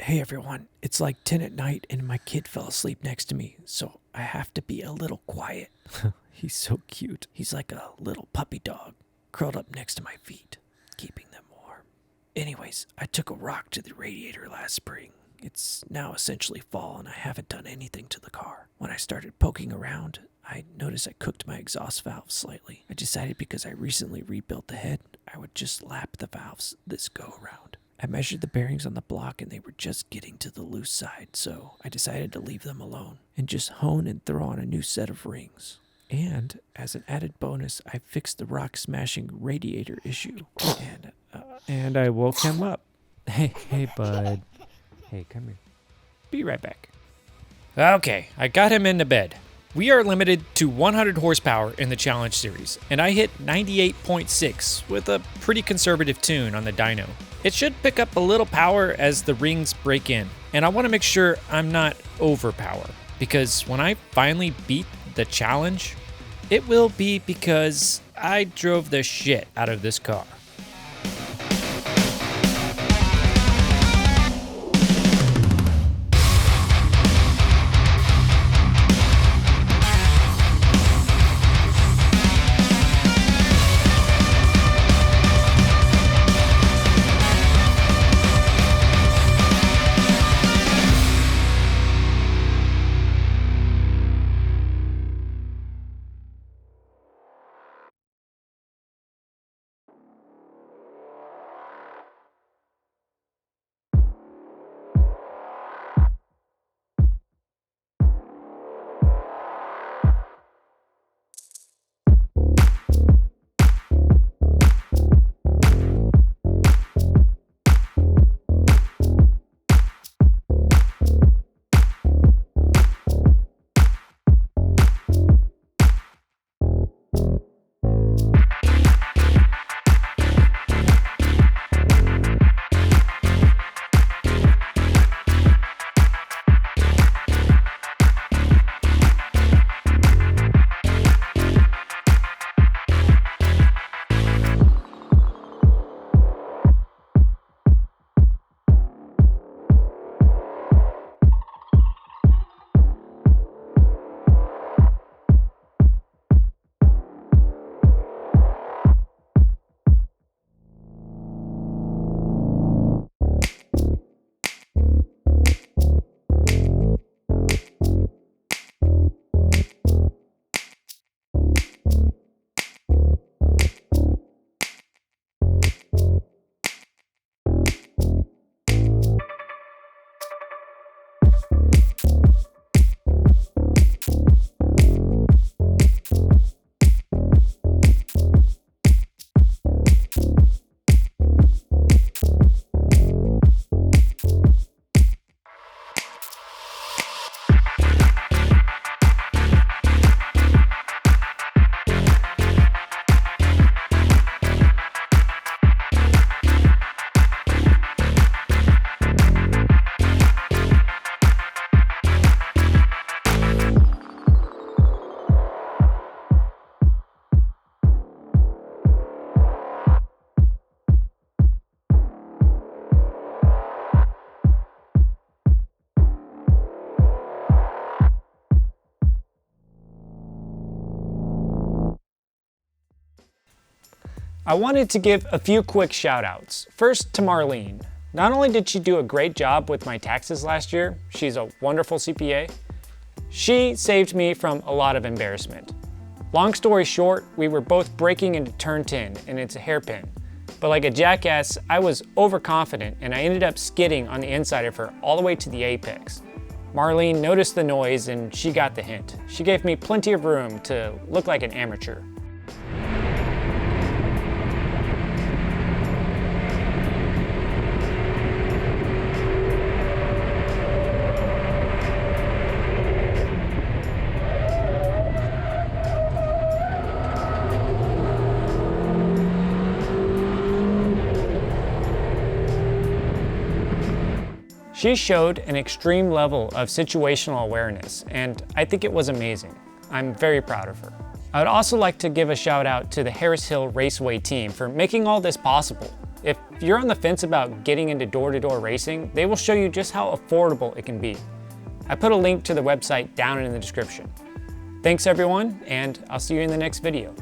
Hey everyone, it's like 10 at night and my kid fell asleep next to me, so I have to be a little quiet. He's so cute. He's like a little puppy dog, curled up next to my feet, keeping them warm. Anyways, I took a rock to the radiator last spring. It's now essentially fall and I haven't done anything to the car. When I started poking around, I noticed I cooked my exhaust valve slightly. I decided because I recently rebuilt the head, I would just lap the valves this go around. I measured the bearings on the block and they were just getting to the loose side, so I decided to leave them alone and just hone and throw on a new set of rings. And as an added bonus, I fixed the rock smashing radiator issue. And I woke him up. Hey, bud. Hey, come here. Be right back. Okay, I got him into bed. We are limited to 100 horsepower in the Challenge Series, and I hit 98.6 with a pretty conservative tune on the dyno. It should pick up a little power as the rings break in, and I want to make sure I'm not overpower, because when I finally beat the challenge, it will be because I drove the shit out of this car. I wanted to give a few quick shout outs. First to Marlene. Not only did she do a great job with my taxes last year, she's a wonderful CPA, she saved me from a lot of embarrassment. Long story short, we were both breaking into turn 10 and it's a hairpin. But like a jackass, I was overconfident and I ended up skidding on the inside of her all the way to the apex. Marlene noticed the noise and she got the hint. She gave me plenty of room to look like an amateur. She showed an extreme level of situational awareness, and I think it was amazing. I'm very proud of her. I would also like to give a shout out to the Harris Hill Raceway team for making all this possible. If If you're on the fence about getting into door-to-door racing, they will show you just how affordable it can be. I put a link to the website down in the description. Thanks everyone, and I'll see you in the next video.